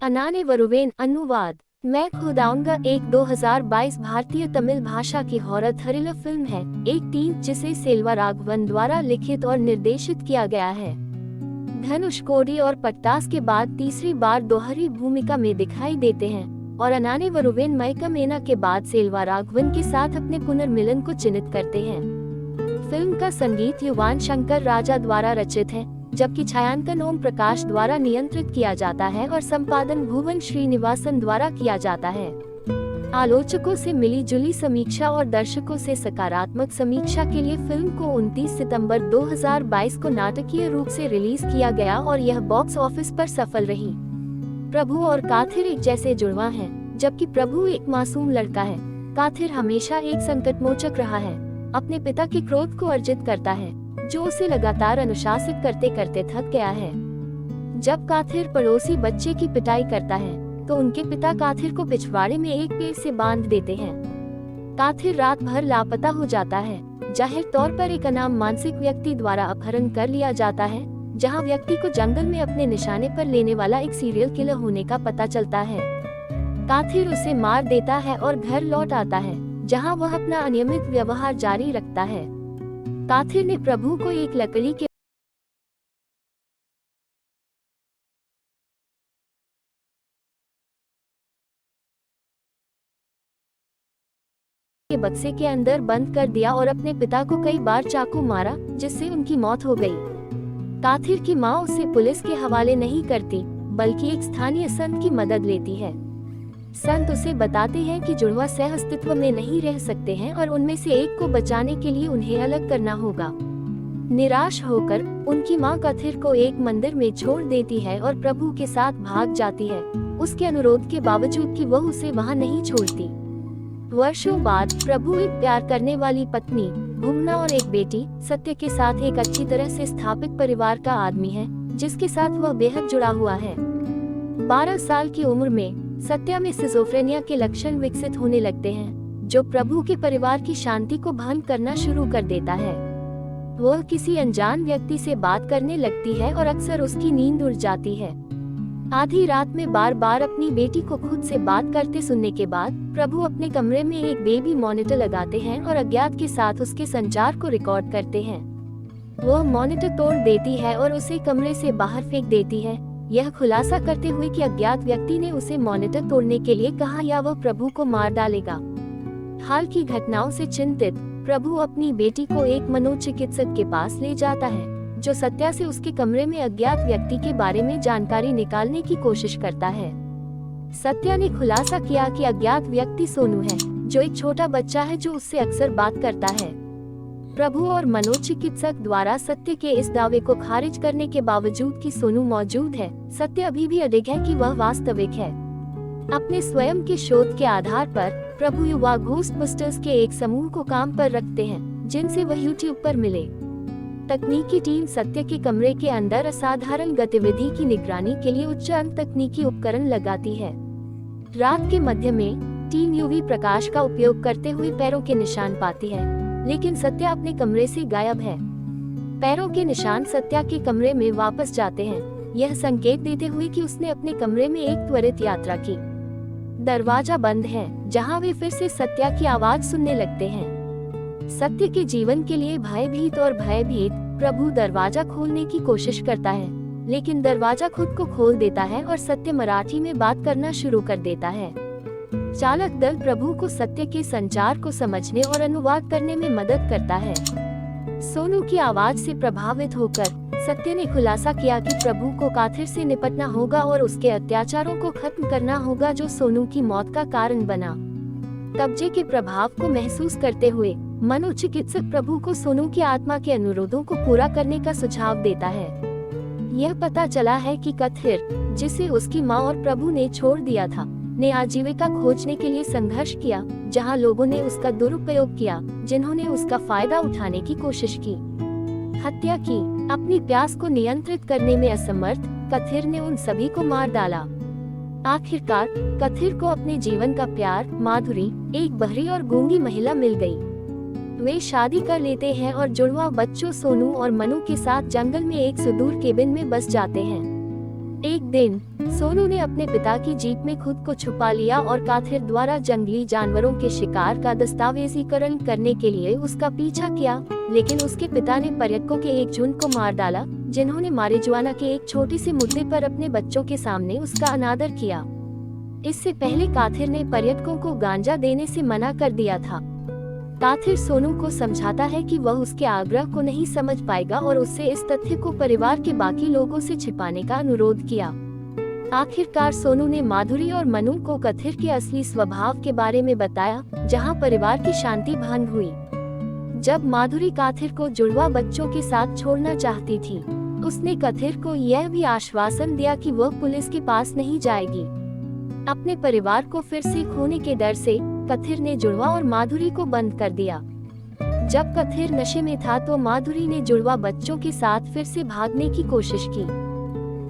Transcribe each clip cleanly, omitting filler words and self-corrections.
अनाने वरुवेन अनुवाद। मैं खुद आऊंगा एक 2022 भारतीय तमिल भाषा की हॉरर थ्रिलर फिल्म है। एक टीम जिसे सेल्वा राघवन द्वारा लिखित और निर्देशित किया गया है। धनुष कोडी और पट्टास के बाद तीसरी बार दोहरी भूमिका में दिखाई देते हैं और अनाने वरुवेन मैकमेना के बाद सेल्वा राघवन के साथ अपने पुनर्मिलन को चिन्हित करते हैं। फिल्म का संगीत युवान शंकर राजा द्वारा रचित है, जबकि छायांकन ओम प्रकाश द्वारा नियंत्रित किया जाता है और संपादन भुवन श्रीनिवासन द्वारा किया जाता है। आलोचकों से मिली जुली समीक्षा और दर्शकों से सकारात्मक समीक्षा के लिए फिल्म को 29 सितंबर 2022 को नाटकीय रूप से रिलीज किया गया और यह बॉक्स ऑफिस पर सफल रही। प्रभु और काथिर एक जैसे जुड़वा हैं, जबकि प्रभु एक मासूम लड़का है। काथिर हमेशा एक संकटमोचक रहा है, अपने पिता के क्रोध को अर्जित करता है, जो उसे लगातार अनुशासित करते करते थक गया है। जब काथिर पड़ोसी बच्चे की पिटाई करता है, तो उनके पिता काथिर को पिछवाड़े में एक पेड़ से बांध देते हैं। काथिर रात भर लापता हो जाता है। जाहिर तौर पर एक अनाम मानसिक व्यक्ति द्वारा अपहरण कर लिया जाता है, जहां व्यक्ति को जंगल में अपने निशाने पर लेने वाला एक सीरियल किलर होने का पता चलता है। काथिर उसे मार देता है और घर लौट आता है, जहां वह अपना अनियमित व्यवहार जारी रखता है। काथिर ने प्रभु को एक लकड़ी के बक्से के अंदर बंद कर दिया और अपने पिता को कई बार चाकू मारा, जिससे उनकी मौत हो गई। काथिर की मां उसे पुलिस के हवाले नहीं करती, बल्कि एक स्थानीय संत की मदद लेती है। संत उसे बताते हैं कि जुड़वा सह अस्तित्व में नहीं रह सकते हैं और उनमें से एक को बचाने के लिए उन्हें अलग करना होगा। निराश होकर उनकी मां काथिर को एक मंदिर में छोड़ देती है और प्रभु के साथ भाग जाती है, उसके अनुरोध के बावजूद कि वह उसे वहां नहीं छोड़ती। वर्षों बाद प्रभु एक प्यार करने वाली पत्नी भुवना और एक बेटी सत्य के साथ एक अच्छी तरह से स्थापित परिवार का आदमी है, जिसके साथ वह बेहद जुड़ा हुआ है। 12 साल की उम्र में सत्या में सिजोफ्रेनिया के लक्षण विकसित होने लगते हैं, जो प्रभु के परिवार की शांति को भंग करना शुरू कर देता है। वह किसी अनजान व्यक्ति से बात करने लगती है और अक्सर उसकी नींद उड़ जाती है। आधी रात में बार बार अपनी बेटी को खुद से बात करते सुनने के बाद प्रभु अपने कमरे में एक बेबी मॉनिटर लगाते हैं और अज्ञात के साथ उसके संचार को रिकॉर्ड करते हैं। वह मॉनिटर तोड़ देती है और उसे कमरे से बाहर फेंक देती है, यह खुलासा करते हुए कि अज्ञात व्यक्ति ने उसे मॉनिटर तोड़ने के लिए कहा या वह प्रभु को मार डालेगा। हाल की घटनाओं से चिंतित प्रभु अपनी बेटी को एक मनोचिकित्सक के पास ले जाता है, जो सत्या से उसके कमरे में अज्ञात व्यक्ति के बारे में जानकारी निकालने की कोशिश करता है। सत्या ने खुलासा किया कि अज्ञात व्यक्ति सोनू है, जो एक छोटा बच्चा है जो उससे अक्सर बात करता है। प्रभु और मनोचिकित्सक द्वारा सत्य के इस दावे को खारिज करने के बावजूद कि सोनू मौजूद है, सत्य अभी भी अडिग है कि वह वास्तविक है। अपने स्वयं के शोध के आधार पर प्रभु युवा घोस्टबस्टर्स के एक समूह को काम पर रखते हैं, जिनसे वह यूट्यूब पर मिले। तकनीकी टीम सत्य के कमरे के अंदर असाधारण गतिविधि की निगरानी के लिए उच्च अंत तकनीकी उपकरण लगाती है। रात के मध्य में टीम यूवी प्रकाश का उपयोग करते हुए पैरों के निशान पाती है, लेकिन सत्या अपने कमरे से गायब है। पैरों के निशान सत्या के कमरे में वापस जाते हैं, यह संकेत देते हुए कि उसने अपने कमरे में एक त्वरित यात्रा की। दरवाजा बंद है, जहां वे फिर से सत्या की आवाज सुनने लगते हैं। सत्य के जीवन के लिए भयभीत प्रभु दरवाजा खोलने की कोशिश करता है, लेकिन दरवाजा खुद को खोल देता है और सत्य मराठी में बात करना शुरू कर देता है। चालक दल प्रभु को सत्य के संचार को समझने और अनुवाद करने में मदद करता है। सोनू की आवाज से प्रभावित होकर सत्य ने खुलासा किया कि प्रभु को काथिर से निपटना होगा और उसके अत्याचारों को खत्म करना होगा, जो सोनू की मौत का कारण बना। कब्जे के प्रभाव को महसूस करते हुए मनोचिकित्सक प्रभु को सोनू की आत्मा के अनुरोधों को पूरा करने का सुझाव देता है। यह पता चला है कि काथिर, जिसे उसकी मां और प्रभु ने छोड़ दिया था, ने आजीविका खोजने के लिए संघर्ष किया, जहां लोगों ने उसका दुरुपयोग किया, जिन्होंने उसका फायदा उठाने की कोशिश की। हत्या की। अपनी प्यास को नियंत्रित करने में असमर्थ काथिर ने उन सभी को मार डाला। आखिरकार काथिर को अपने जीवन का प्यार माधुरी, एक बहरी और गूंगी महिला मिल गई। वे शादी कर लेते हैं और जुड़वा बच्चों सोनू और मनु के साथ जंगल में एक सुदूर केबिन में बस जाते हैं। एक दिन सोनू ने अपने पिता की जीप में खुद को छुपा लिया और काथिर द्वारा जंगली जानवरों के शिकार का दस्तावेजीकरण करने के लिए उसका पीछा किया, लेकिन उसके पिता ने पर्यटकों के एक झुंड को मार डाला, जिन्होंने मारिजुआना के एक छोटे से मुद्दे पर अपने बच्चों के सामने उसका अनादर किया। इससे पहले काथिर ने पर्यटकों को गांजा देने से मना कर दिया था। काथिर सोनू को समझाता है कि वह उसके आग्रह को नहीं समझ पाएगा और उससे इस तथ्य को परिवार के बाकी लोगों से छिपाने का अनुरोध किया। आखिरकार सोनू ने माधुरी और मनु को काथिर के असली स्वभाव के बारे में बताया, जहां परिवार की शांति भंग हुई। जब माधुरी काथिर को जुड़वा बच्चों के साथ छोड़ना चाहती थी, उसने काथिर को यह भी आश्वासन दिया कि वह पुलिस के पास नहीं जाएगी। अपने परिवार को फिर से खोने के डर से काथिर ने जुड़वा और माधुरी को बंद कर दिया। जब काथिर नशे में था तो माधुरी ने जुड़वा बच्चों के साथ फिर से भागने की कोशिश की।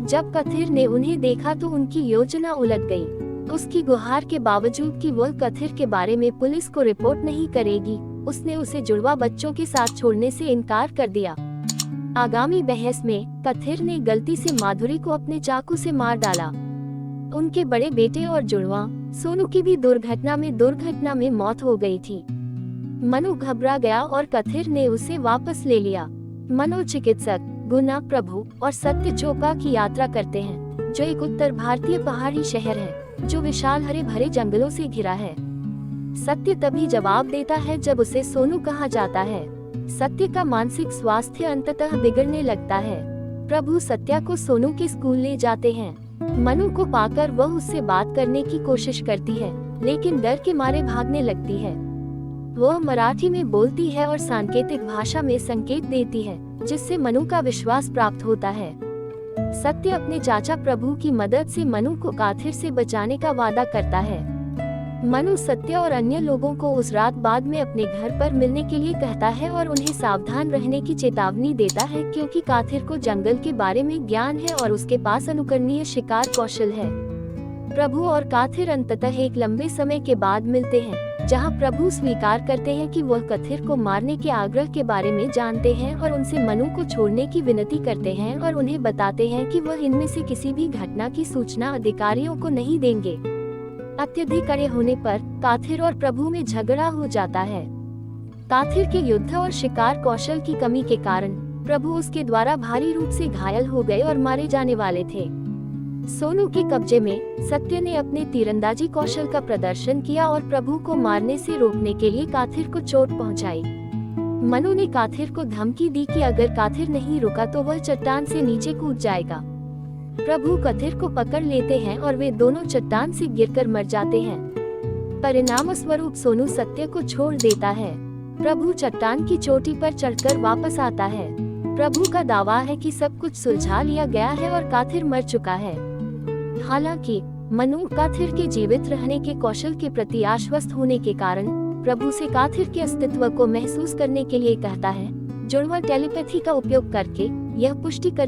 जब काथिर ने उन्हें देखा तो उनकी योजना उलट गई। उसकी गुहार के बावजूद कि वह काथिर के बारे में पुलिस को रिपोर्ट नहीं करेगी, उसने उसे जुड़वा बच्चों के साथ छोड़ने से इनकार कर दिया। आगामी बहस में काथिर ने गलती से माधुरी को अपने चाकू से मार डाला। उनके बड़े बेटे और जुड़वा सोनू की भी दुर्घटना में मौत हो गई थी। मनु घबरा गया और काथिर ने उसे वापस ले लिया। मनोचिकित्सक गुना, प्रभु और सत्य चोपड़ा की यात्रा करते हैं, जो एक उत्तर भारतीय पहाड़ी शहर है जो विशाल हरे भरे जंगलों से घिरा है। सत्य तभी जवाब देता है जब उसे सोनू कहा जाता है। सत्य का मानसिक स्वास्थ्य अंततः बिगड़ने लगता है। प्रभु सत्या को सोनू के स्कूल ले जाते हैं। मनु को पाकर वह उससे बात करने की कोशिश करती है, लेकिन डर के मारे भागने लगती है। वह मराठी में बोलती है और सांकेतिक भाषा में संकेत देती है, जिससे मनु का विश्वास प्राप्त होता है। सत्य अपने चाचा प्रभु की मदद से मनु को काथिर से बचाने का वादा करता है। मनु सत्य और अन्य लोगों को उस रात बाद में अपने घर पर मिलने के लिए कहता है और उन्हें सावधान रहने की चेतावनी देता है, क्योंकि काथिर को जंगल के बारे में ज्ञान है और उसके पास अनुकरणीय शिकार कौशल है। प्रभु और काथिर अंततः एक लंबे समय के बाद मिलते हैं, जहां प्रभु स्वीकार करते हैं कि वह काथिर को मारने के आग्रह के बारे में जानते हैं और उनसे मनु को छोड़ने की विनती करते हैं और उन्हें बताते हैं कि वह इनमें से किसी भी घटना की सूचना अधिकारियों को नहीं देंगे। अत्यधिक कड़े होने पर काथिर और प्रभु में झगड़ा हो जाता है। काथिर के युद्ध और शिकार कौशल की कमी के कारण प्रभु उसके द्वारा भारी रूप से घायल हो गए और मारे जाने वाले थे। सोनू के कब्जे में सत्य ने अपने तीरंदाजी कौशल का प्रदर्शन किया और प्रभु को मारने से रोकने के लिए काथिर को चोट पहुंचाई। मनु ने काथिर को धमकी दी कि अगर काथिर नहीं रुका तो वह चट्टान से नीचे कूद जाएगा। प्रभु काथिर को पकड़ लेते हैं और वे दोनों चट्टान से गिरकर मर जाते हैं। परिणाम स्वरूप सोनू सत्य को छोड़ देता है। प्रभु चट्टान की चोटी पर चढ़कर वापस आता है। प्रभु का दावा है कि सब कुछ सुलझा लिया गया है और काथिर मर चुका है। हालांकि मनु काथिर के जीवित रहने के कौशल के प्रति आश्वस्त होने के कारण प्रभु से काथिर के अस्तित्व को महसूस करने के लिए कहता है। जुड़वा टेलीपैथी का उपयोग करके यह पुष्टि